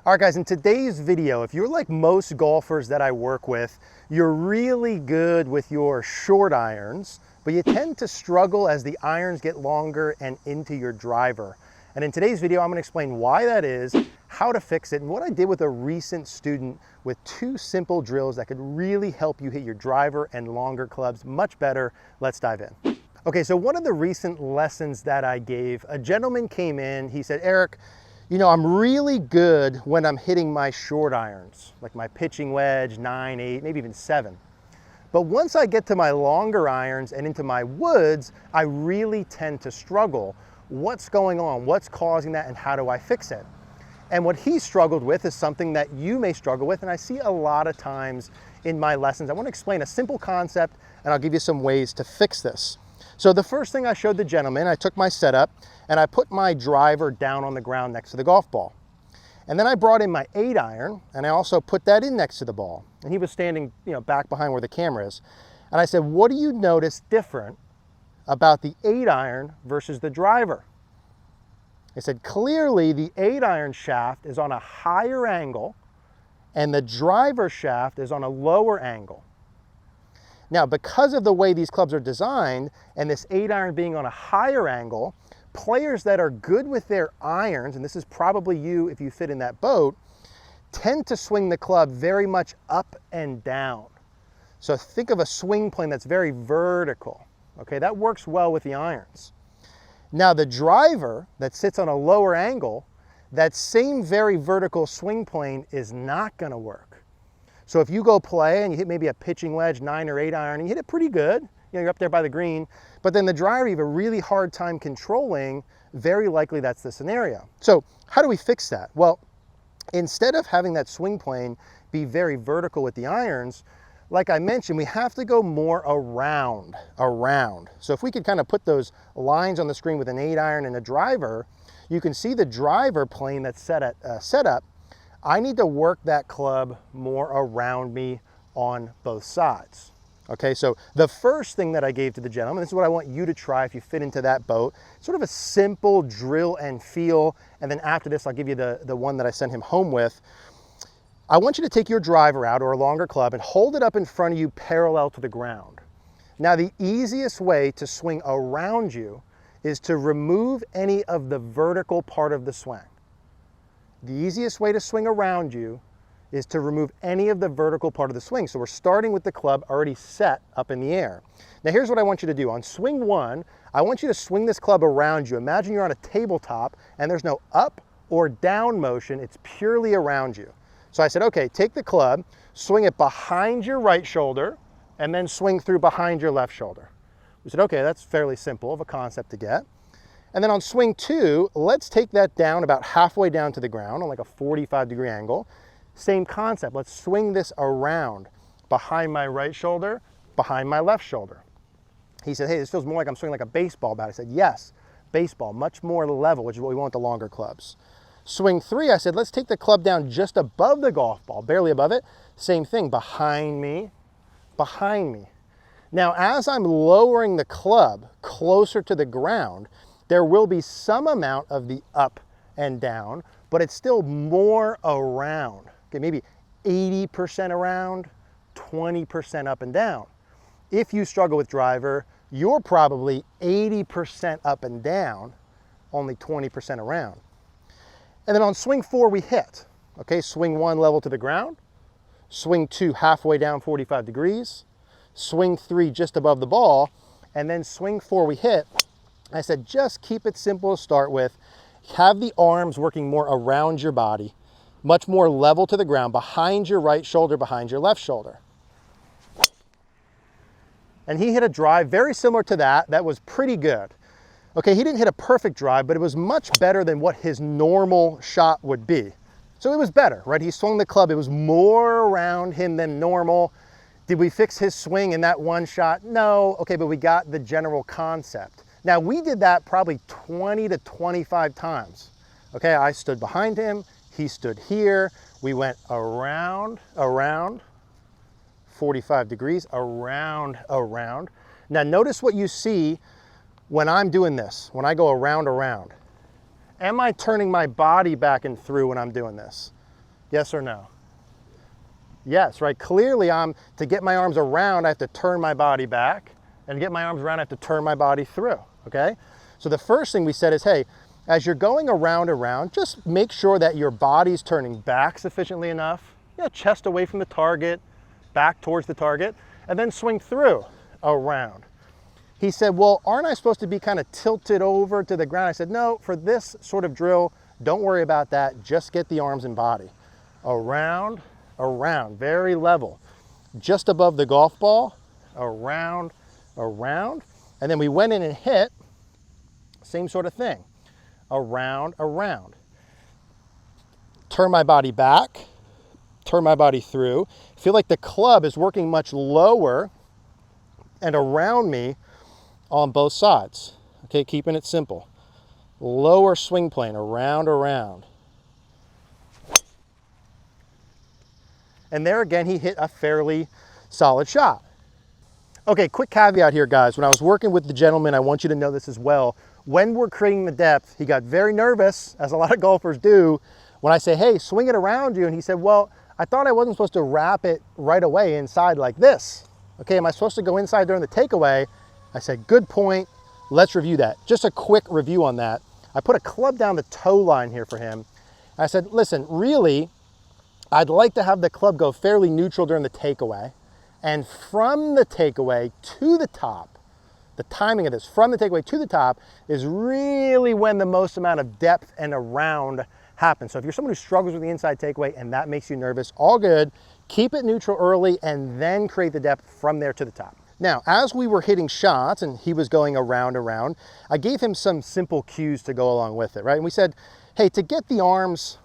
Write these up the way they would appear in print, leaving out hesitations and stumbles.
All right guys, in today's video, if you're like most golfers that I work with, you're really good with your short irons, but you tend to struggle as the irons get longer and into your driver. And in today's video, I'm gonna explain why that is, how to fix it, and what I did with a recent student with 2 simple drills that could really help you hit your driver and longer clubs much better. Let's dive in. Okay, so one of the recent lessons that I gave, a gentleman came in, he said, Eric, you know, I'm really good when I'm hitting my short irons, like my pitching wedge, 9, 8, maybe even 7. But once I get to my longer irons and into my woods, I really tend to struggle. What's going on? What's causing that, and how do I fix it? And what he struggled with is something that you may struggle with, and I see a lot of times in my lessons. I want to explain a simple concept, and I'll give you some ways to fix this. So the first thing I showed the gentleman, I took my setup and I put my driver down on the ground next to the golf ball. And then I brought in my 8 iron and I also put that in next to the ball. And he was standing, back behind where the camera is. And I said, what do you notice different about the 8 iron versus the driver? I said, clearly the 8 iron shaft is on a higher angle and the driver shaft is on a lower angle. Now, because of the way these clubs are designed and this 8 iron being on a higher angle, players that are good with their irons, and this is probably you if you fit in that boat, tend to swing the club very much up and down. So think of a swing plane that's very vertical. Okay, that works well with the irons. Now the driver that sits on a lower angle, that same very vertical swing plane is not going to work. So if you go play and you hit maybe a pitching wedge, 9 or 8 iron, and you hit it pretty good, you're up there by the green, but then the driver you have a really hard time controlling, very likely that's the scenario. So how do we fix that? Well, instead of having that swing plane be very vertical with the irons, like I mentioned, we have to go more around. So if we could kind of put those lines on the screen with an 8 iron and a driver, you can see the driver plane that's set up. I need to work that club more around me on both sides. Okay, so the first thing that I gave to the gentleman, this is what I want you to try if you fit into that boat, sort of a simple drill and feel, and then after this I'll give you the one that I sent him home with. I want you to take your driver out, or a longer club, and hold it up in front of you parallel to the ground. Now the easiest way to swing around you is to remove any of the vertical part of the swing. The easiest way to swing around you is to remove any of the vertical part of the swing. So we're starting with the club already set up in the air. Now here's what I want you to do. On swing 1, I want you to swing this club around you. Imagine you're on a tabletop and there's no up or down motion, it's purely around you. So I said, okay, take the club, swing it behind your right shoulder, and then swing through behind your left shoulder. We said, okay, that's fairly simple of a concept to get. And then on swing 2, let's take that down about halfway down to the ground on like a 45-degree angle. Same concept, let's swing this around behind my right shoulder, behind my left shoulder. He said, hey, this feels more like I'm swinging like a baseball bat. I said, yes, baseball, much more level, which is what we want with the longer clubs. Swing 3, I said, let's take the club down just above the golf ball, barely above it. Same thing, behind me, behind me. Now, as I'm lowering the club closer to the ground, there will be some amount of the up and down, but it's still more around. Okay, maybe 80% around, 20% up and down. If you struggle with driver, you're probably 80% up and down, only 20% around. And then on swing 4, we hit. Okay, swing 1 level to the ground, swing 2 halfway down 45 degrees, swing 3 just above the ball, and then swing 4 we hit. I said, just keep it simple to start with. Have the arms working more around your body, much more level to the ground, behind your right shoulder, behind your left shoulder. And he hit a drive very similar to that. That was pretty good. Okay, he didn't hit a perfect drive, but it was much better than what his normal shot would be. So it was better, right? He swung the club. It was more around him than normal. Did we fix his swing in that one shot? No. Okay, but we got the general concept. Now we did that probably 20 to 25 times. Okay, I stood behind him, he stood here, we went around, 45 degrees, around. Now notice what you see when I'm doing this, when I go around. Am I turning my body back and through when I'm doing this? Yes or no? Yes, right? Clearly to get my arms around, I have to turn my body back, and to get my arms around, I have to turn my body through, okay? So the first thing we said is, hey, as you're going around, just make sure that your body's turning back sufficiently enough, chest away from the target, back towards the target, and then swing through, around. He said, well, aren't I supposed to be kind of tilted over to the ground? I said, no, for this sort of drill, don't worry about that. Just get the arms and body. Around, very level. Just above the golf ball, around. And then we went in and hit, same sort of thing. Around. Turn my body back, turn my body through. Feel like the club is working much lower and around me on both sides. Okay, keeping it simple. Lower swing plane, around. And there again, he hit a fairly solid shot. Okay, quick caveat here, guys. When I was working with the gentleman, I want you to know this as well. When we're creating the depth, he got very nervous, as a lot of golfers do, when I say, hey, swing it around you. And he said, well, I thought I wasn't supposed to wrap it right away inside like this. Okay, am I supposed to go inside during the takeaway? I said, good point. Let's review that. Just a quick review on that. I put a club down the toe line here for him. I said, listen, really, I'd like to have the club go fairly neutral during the takeaway. And from the takeaway to the top, the timing of this, from the takeaway to the top, is really when the most amount of depth and around happens. So if you're someone who struggles with the inside takeaway and that makes you nervous, all good. Keep it neutral early and then create the depth from there to the top. Now, as we were hitting shots and he was going around, I gave him some simple cues to go along with it, right? And we said, hey, to get the arms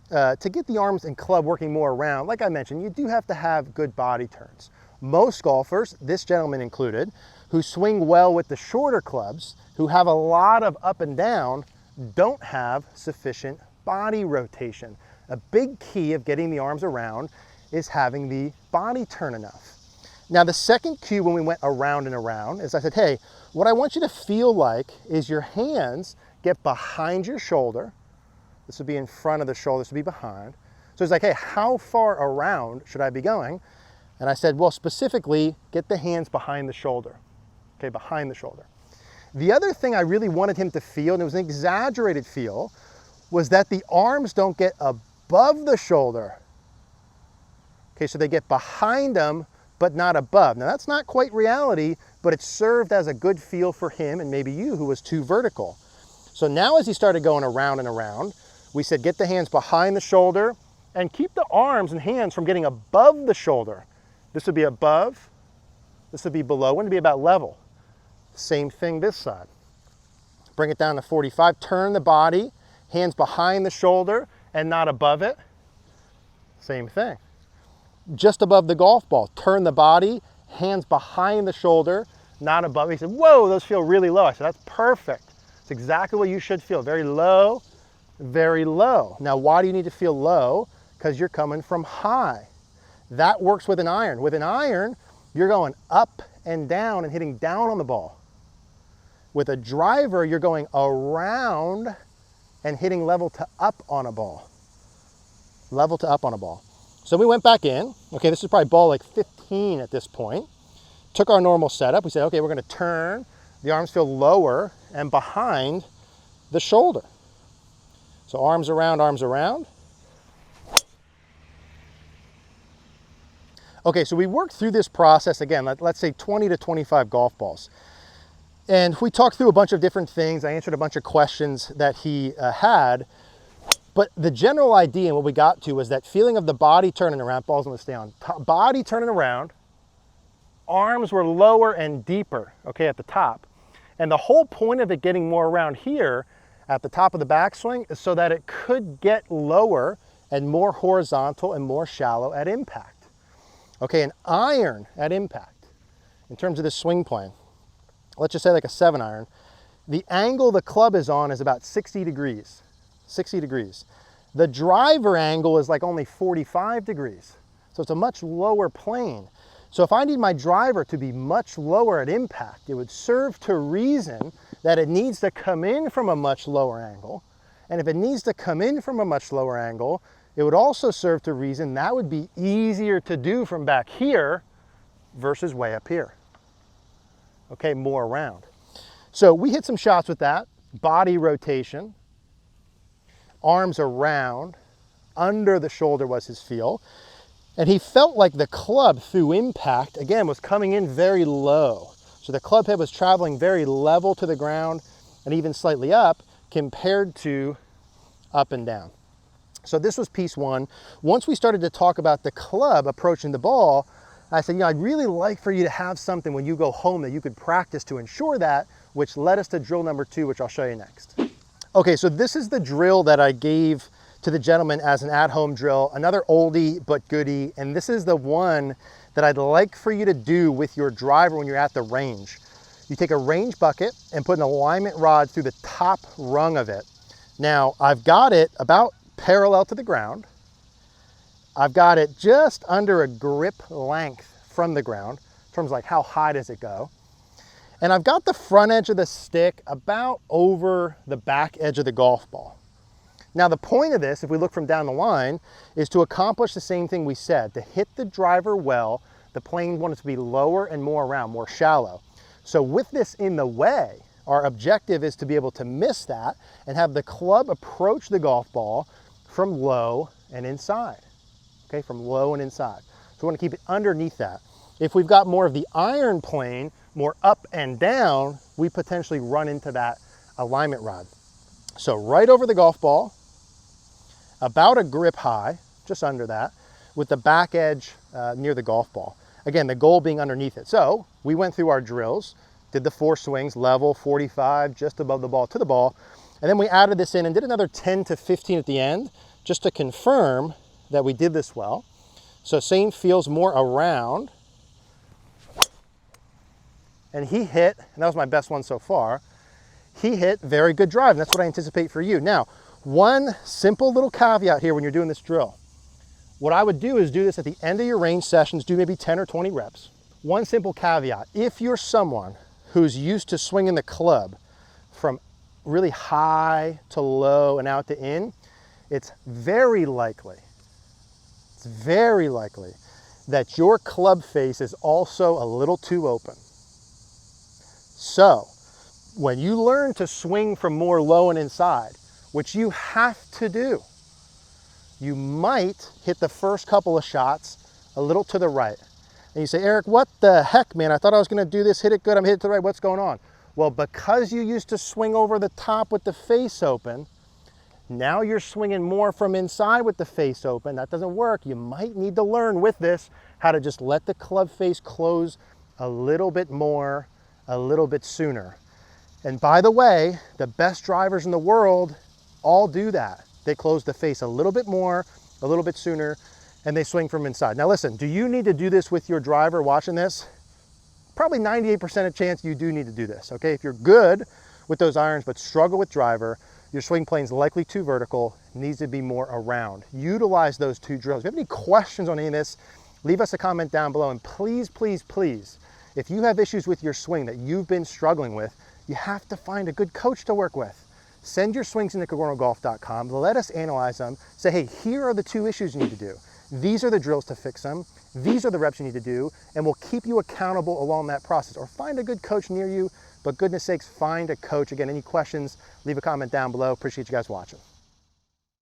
and club working more around, like I mentioned, you do have to have good body turns. Most golfers, this gentleman included, who swing well with the shorter clubs, who have a lot of up and down, don't have sufficient body rotation. A big key of getting the arms around is having the body turn enough. Now, the second cue when we went around and around is I said, hey, what I want you to feel like is your hands get behind your shoulder. This would be in front of the shoulder, this would be behind. So it's like, hey, how far around should I be going? And I said, well, specifically, get the hands behind the shoulder. Okay, behind the shoulder. The other thing I really wanted him to feel, and it was an exaggerated feel, was that the arms don't get above the shoulder. Okay, so they get behind them, but not above. Now that's not quite reality, but it served as a good feel for him and maybe you who was too vertical. So now as he started going around and around, we said get the hands behind the shoulder and keep the arms and hands from getting above the shoulder. This would be above, this would be below, and it'd be about level. Same thing this side. Bring it down to 45, turn the body, hands behind the shoulder and not above it. Same thing. Just above the golf ball, turn the body, hands behind the shoulder, not above. He said, whoa, those feel really low. I said, that's perfect. It's exactly what you should feel. Very low, very low. Now, why do you need to feel low? Because you're coming from high. That works with an iron. With an iron, you're going up and down and hitting down on the ball. With a driver, you're going around and hitting level to up on a ball. Level to up on a ball. So we went back in. Okay, this is probably ball like 15 at this point. Took our normal setup. We said, okay, we're going to turn. The arms feel lower and behind the shoulder. So arms around, arms around. Okay, so we worked through this process again, let's say 20 to 25 golf balls. And we talked through a bunch of different things. I answered a bunch of questions that he had. But the general idea and what we got to was that feeling of the body turning around, balls going to stay on, body turning around, arms were lower and deeper, okay, at the top. And the whole point of it getting more around here at the top of the backswing is so that it could get lower and more horizontal and more shallow at impact. Okay, an iron at impact, in terms of this swing plane, let's just say like a 7-iron, the angle the club is on is about 60 degrees. 60 degrees. The driver angle is like only 45 degrees. So it's a much lower plane. So if I need my driver to be much lower at impact, it would serve to reason that it needs to come in from a much lower angle. And if it needs to come in from a much lower angle, It would also serve to reason that would be easier to do from back here versus way up here. Okay, more around. So we hit some shots with that. Body rotation, arms around, under the shoulder was his feel. And he felt like the club through impact, again, was coming in very low. So the club head was traveling very level to the ground and even slightly up compared to up and down. So this was piece one. Once we started to talk about the club approaching the ball, I said, I'd really like for you to have something when you go home that you could practice to ensure that, which led us to drill number 2, which I'll show you next. Okay, so this is the drill that I gave to the gentleman as an at-home drill, another oldie but goodie, and this is the one that I'd like for you to do with your driver when you're at the range. You take a range bucket and put an alignment rod through the top rung of it. Now, I've got it about parallel to the ground. I've got it just under a grip length from the ground, in terms of like how high does it go. And I've got the front edge of the stick about over the back edge of the golf ball. Now the point of this, if we look from down the line, is to accomplish the same thing we said. To hit the driver well, the plane wants to be lower and more around, more shallow. So with this in the way, our objective is to be able to miss that and have the club approach the golf ball from low and inside. Okay, from low and inside. So we want to keep it underneath that. If we've got more of the iron plane, more up and down, we potentially run into that alignment rod. So right over the golf ball, about a grip high, just under that, with the back edge near the golf ball. Again, the goal being underneath it. So we went through our drills, did the 4 swings, level, 45, just above the ball to the ball. And then we added this in and did another 10 to 15 at the end, just to confirm that we did this well. So same feels more around. And he hit, and that was my best one so far, he hit very good drive, and that's what I anticipate for you. Now, one simple little caveat here when you're doing this drill. What I would do is do this at the end of your range sessions, do maybe 10 or 20 reps. One simple caveat, if you're someone who's used to swinging the club from really high to low and out to in, it's very likely that your club face is also a little too open. So, when you learn to swing from more low and inside, which you have to do, you might hit the first couple of shots a little to the right. And you say, Eric, what the heck, man? I thought I was gonna do this, hit it good, I'm hitting to the right, what's going on? Well, because you used to swing over the top with the face open, now you're swinging more from inside with the face open. That doesn't work. You might need to learn with this how to just let the club face close a little bit more, a little bit sooner. And by the way, the best drivers in the world all do that. They close the face a little bit more, a little bit sooner, and they swing from inside. Now listen, do you need to do this with your driver watching this? Probably 98% of chance you do need to do this, okay? If you're good with those irons but struggle with driver, your swing plane's likely too vertical, needs to be more around. Utilize those 2 drills. If you have any questions on any of this, leave us a comment down below. And please, please, please, if you have issues with your swing that you've been struggling with, you have to find a good coach to work with. Send your swings into cogornogolf.com. Let us analyze them. Say, hey, here are the 2 issues you need to do. These are the drills to fix them. These are the reps you need to do, and we'll keep you accountable along that process. Or find a good coach near you, but goodness sakes, find a coach. Again, any questions, leave a comment down below. Appreciate you guys watching.